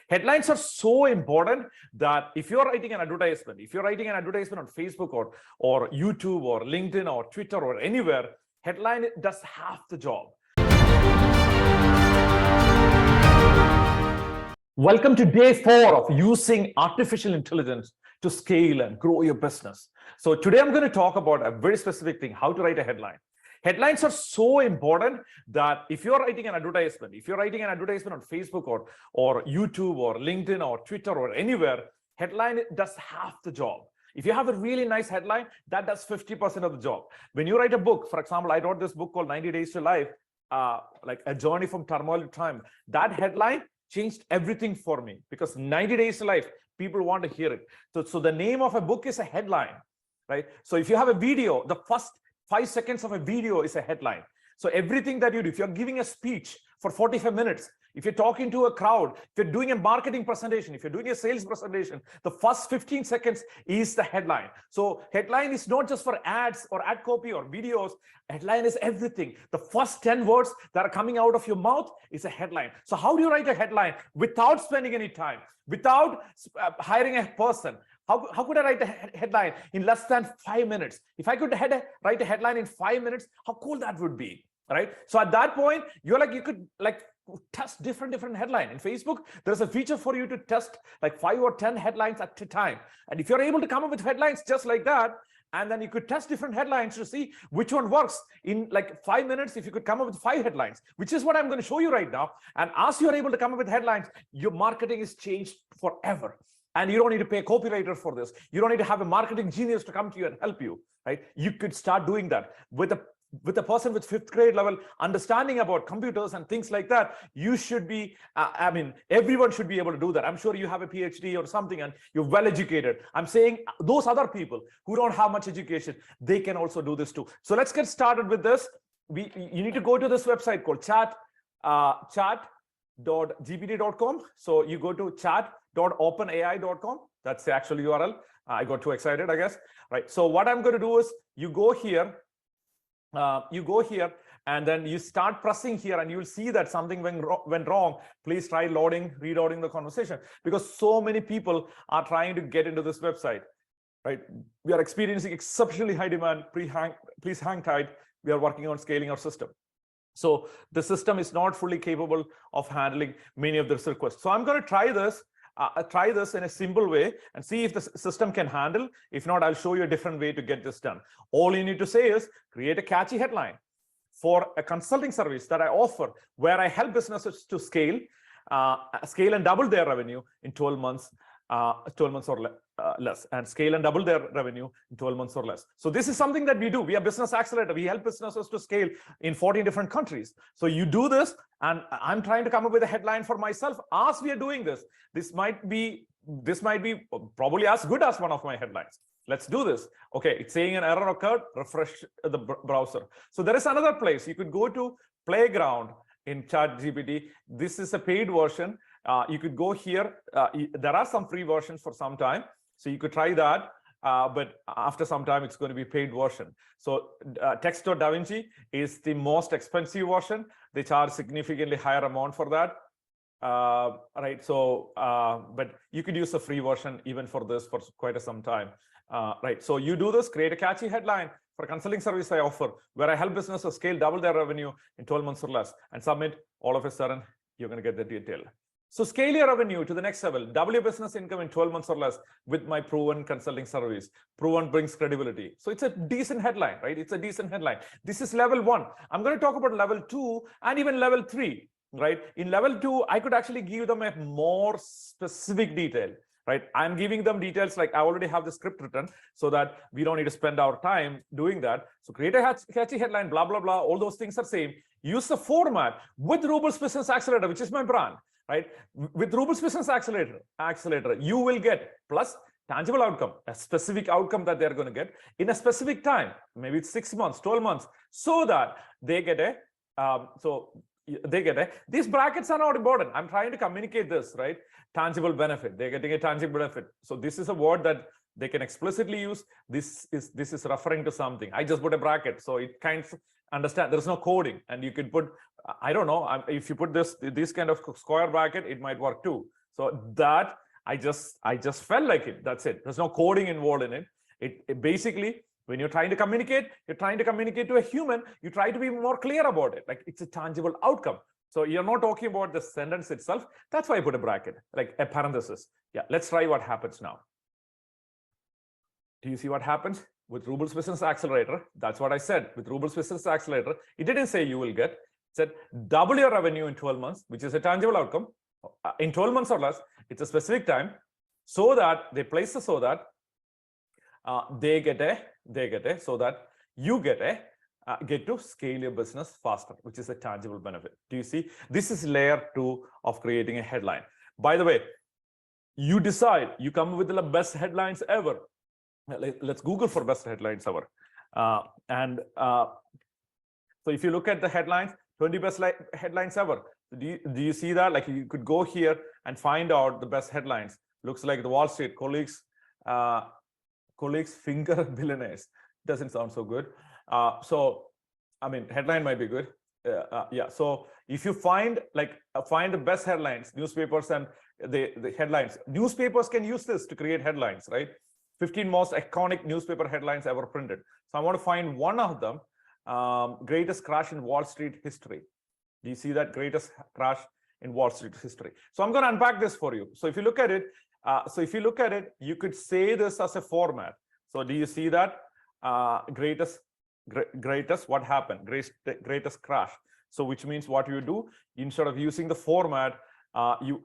Headlines are so important that if you're writing an advertisement, on Facebook or YouTube or LinkedIn or Twitter or anywhere, headline does half the job. Welcome to day 4 of using artificial intelligence to scale and grow your business. So today I'm going to talk about a very specific thing, how to write a headline. Headlines are so important that if you're writing an advertisement, on Facebook or YouTube or LinkedIn or Twitter or anywhere, headline does half the job. If you have a really nice headline, that does 50% of the job. When you write a book, for example, I wrote this book called 90 Days to Life, like a journey from turmoil to triumph. That headline changed everything for me because 90 Days to Life, people want to hear it. So the name of a book is a headline, right? So if you have a video, the first 5 seconds of a video is a headline. So everything that you do, if you're giving a speech for 45 minutes, if you're talking to a crowd, if you're doing a marketing presentation, if you're doing a sales presentation, the first 15 seconds is the headline. So headline is not just for ads or ad copy or videos. Headline is everything. The first 10 words that are coming out of your mouth is a headline. So how do you write a headline without spending any time, without hiring a person? How could I write a headline in less than 5 minutes? If I could write a headline in 5 minutes, how cool that would be, right? So at that point, you could test different headline. In Facebook, there's a feature for you to test like 5 or 10 headlines at a time. And if you're able to come up with headlines just like that, and then you could test different headlines to see which one works in like 5 minutes. If you could come up with 5 headlines, which is what I'm going to show you right now. And as you're able to come up with headlines, your marketing is changed forever. And you don't need to pay a copywriter for this. You don't need to have a marketing genius to come to you and help you, right? You could start doing that with a person with 5th grade level understanding about computers and things like that. You should be, everyone should be able to do that. I'm sure you have a PhD or something and you're well educated. I'm saying those other people who don't have much education, they can also do this too. So let's get started with this. You need to go to this website called chat.gpt.com. So you go to chat.openai.com. That's the actual URL. I got too excited, I guess. Right. So what I'm going to do is you go here, and then you start pressing here, and you'll see that something went wrong. Please try reloading the conversation, because so many people are trying to get into this website. Right. We are experiencing exceptionally high demand. Please hang tight. We are working on scaling our system. So the system is not fully capable of handling many of these requests. So I'm going to try this in a simple way and see if the system can handle. If not, I'll show you a different way to get this done. All you need to say is create a catchy headline for a consulting service that I offer, where I help businesses to scale and double their revenue in 12 months or less, and scale and double their revenue in 12 months or less. So this is something that we do. We are Business Accelerator. We help businesses to scale in 14 different countries. So you do this, and I'm trying to come up with a headline for myself as we are doing this. This might be probably as good as one of my headlines. Let's do this. Okay, it's saying an error occurred. Refresh the browser. So there is another place. You could go to Playground in Chat GPT. This is a paid version. You could go here. There are some free versions for some time, so you could try that. But after some time, it's going to be paid version. So Text.DaVinci is the most expensive version. They charge significantly higher amount for that. Right. So, but you could use a free version even for this for quite some time. Right. So you do this, create a catchy headline for a consulting service I offer, where I help businesses scale, double their revenue in 12 months or less, and submit. All of a sudden, you're going to get the detail. So scale your revenue to the next level, double your business income in 12 months or less with my proven consulting service. Proven brings credibility. So it's a decent headline, right? It's a decent headline. This is level 1. I'm going to talk about level 2 and even level 3, right? In level 2, I could actually give them a more specific detail, right? I'm giving them details like I already have the script written, so that we don't need to spend our time doing that. So create a catchy headline, blah, blah, blah. All those things are same. Use the format with Ruble's Business Accelerator, which is my brand. Right? With Ruble's Business Accelerator, you will get plus tangible outcome, a specific outcome that they're going to get in a specific time. Maybe it's 6 months, 12 months, so that they get these brackets are not important. I'm trying to communicate this, right? Tangible benefit. They're getting a tangible benefit. So this is a word that they can explicitly use. This is referring to something. I just put a bracket, so it kind of understand. There's no coding, and you could put, I don't know, if you put this kind of square bracket, it might work too. So that I just felt like it. That's it. There's no coding involved in it. It basically, when you're trying to communicate to a human, you try to be more clear about it. Like it's a tangible outcome. So you're not talking about the sentence itself. That's why I put a bracket, like a parenthesis. Yeah, let's try what happens now. Do you see what happens with Ruble's Business Accelerator? That's what I said. With Ruble's Business Accelerator, it didn't say you will get. It said double your revenue in 12 months, which is a tangible outcome. In 12 months or less, it's a specific time, so that they place it so that they get so that you get to scale your business faster, which is a tangible benefit. Do you see? This is layer 2 of creating a headline. By the way, you decide, you come with the best headlines ever. Let's Google for best headlines ever. So if you look at the headlines, 20 best headlines ever. Do you see that? Like you could go here and find out the best headlines. Looks like the Wall Street colleagues finger billionaires. Doesn't sound so good. So I mean, headline might be good. Yeah. So if you find the best headlines, newspapers and the headlines, newspapers can use this to create headlines, right? 15 most iconic newspaper headlines ever printed. So I want to find one of them. Greatest crash in Wall Street history. Do you see that? Greatest crash in Wall Street history. So I'm going to unpack this for you. So if you look at it, you could say this as a format. So do you see that? Greatest, what happened? Greatest crash. So which means what you do, instead of using the format, you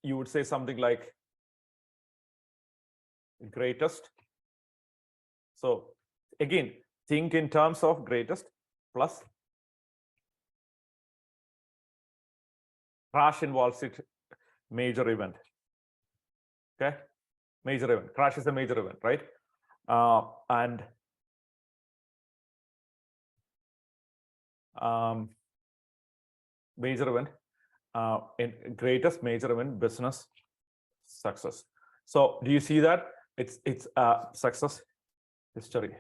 would say something like greatest. So again, think in terms of greatest plus crash in Wall Street, major event. Okay, major event. Crash is a major event, right? And major event in greatest major event business success. So do you see that? It's success history.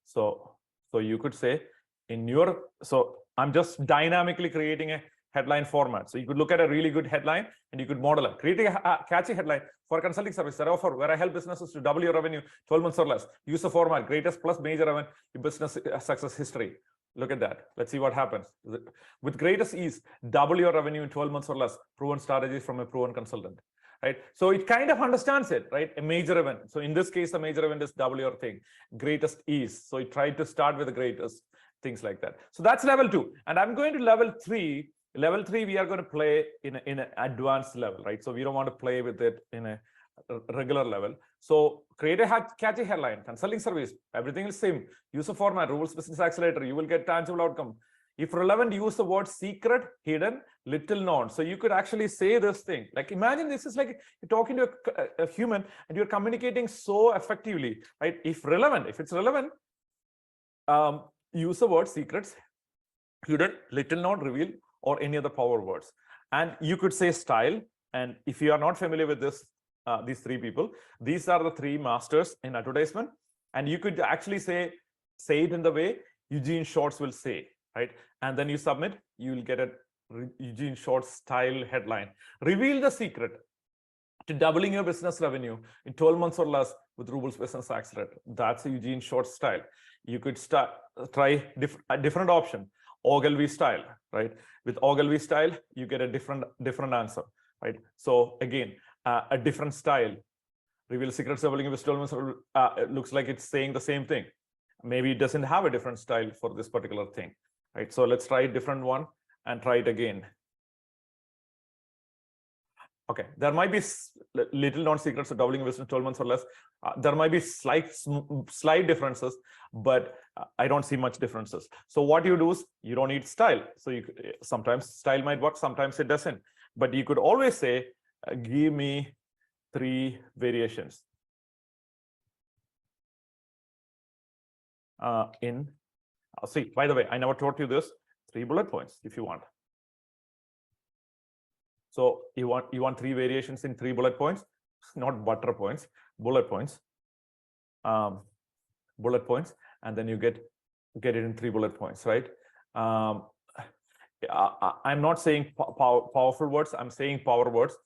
So you could say in your, so I'm just dynamically creating a headline format. So you could look at a really good headline and you could model it. Creating a catchy headline for a consulting service that I offer, where I help businesses to double your revenue 12 months or less. Use the format greatest plus major event in business success history. Look at that. Let's see what happens. With greatest ease, double your revenue in 12 months or less. Proven strategies from a proven consultant. Right? So it kind of understands it, right? A major event. So in this case, the major event is double your thing. Greatest ease. So it tried to start with the greatest, things like that. So that's level 2. And I'm going to level 3. Level 3, we are going to play in an advanced level, right? So we don't want to play with it in a regular level. So create a catchy headline, consulting service, everything is same. Use a format, Ruble's Business Accelerator, you will get tangible outcome. If relevant, use the word secret, hidden, little known. So you could actually say this thing. Like imagine this is like you're talking to a human and you're communicating so effectively, right? If it's relevant, use the word secrets, hidden, little known, reveal, or any other power words. And you could say style. And if you are not familiar with this, these 3 people, these are the 3 masters in advertisement. And you could actually say it in the way Eugene Schwartz will say, right? And then you submit, you will get a Eugene Schwartz style headline. Reveal the secret to doubling your business revenue in 12 months or less with Ruble's Business Accelerator. That's a Eugene Schwartz style. You could try a different option, Ogilvy style, right? With Ogilvy style, you get a different answer, right? So again, a different style. Reveal secrets of doubling your business 12 months. Looks like it's saying the same thing. Maybe it doesn't have a different style for this particular thing, right? So let's try a different one and try it again. Okay, there might be little known secrets of doubling your business 12 months or less. There might be slight differences, but I don't see much differences. So what you do is you don't need style. So you sometimes style might work, sometimes it doesn't. But you could always say, give me 3 variations. See, by the way, I never taught you this. 3 bullet points if you want. So you want 3 variations in 3 bullet points, not butter points, bullet points. Bullet points, and then you get it in 3 bullet points, right? I'm not saying powerful words. I'm saying power words.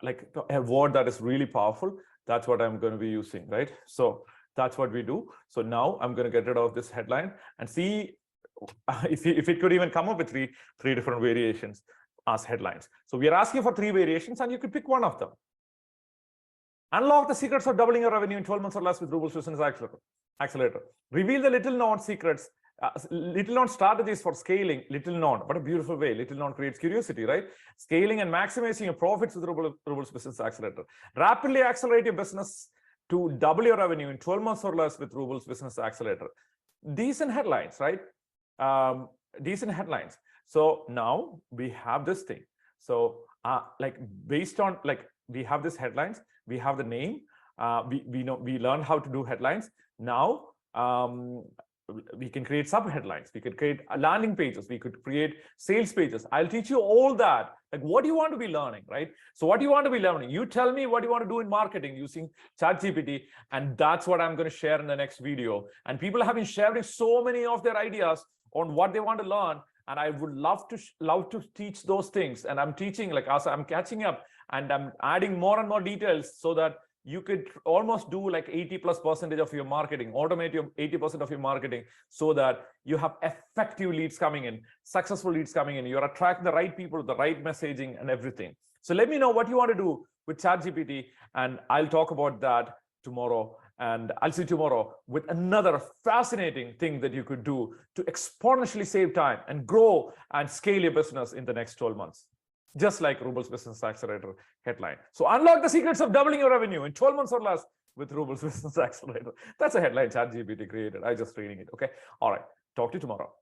like a word that is really powerful, that's what I'm going to be using, right? So that's what we do. So now I'm going to get rid of this headline and see if it could even come up with three different variations as headlines. So we are asking for 3 variations, and you could pick one of them. Unlock the secrets of doubling your revenue in 12 months or less with Ruble's Business Accelerator. Reveal the little known secrets, little known strategies for scaling. Little known, what a beautiful way. Little known creates curiosity, right? Scaling and maximizing your profits with Ruble's Business Accelerator. Rapidly accelerate your business to double your revenue in 12 months or less with Ruble's Business Accelerator. Decent headlines, right? Decent headlines. So now we have this thing. So like based on like we have this headlines, we have the name, we learned how to do headlines. Now we can create sub headlines, we could create landing pages, we could create sales pages. I'll teach you all that. Like, what do you want to be learning, right? So what do you want to be learning? You tell me what you want to do in marketing using Chat GPT, and that's what I'm going to share in the next video. And people have been sharing so many of their ideas on what they want to learn, and I would love to teach those things. And I'm teaching, like, as I'm catching up, and I'm adding more and more details so that you could almost do like 80+% of your marketing, automate your 80% of your marketing, so that you have effective leads coming in, successful leads coming in. You're attracting the right people, the right messaging and everything. So let me know what you want to do with ChatGPT, and I'll talk about that tomorrow. And I'll see you tomorrow with another fascinating thing that you could do to exponentially save time and grow and scale your business in the next 12 months. Just like Ruble's Business Accelerator headline. So unlock the secrets of doubling your revenue in 12 months or less with Ruble's Business Accelerator. That's a headline ChatGPT created. I just reading it. Okay. All right. Talk to you tomorrow.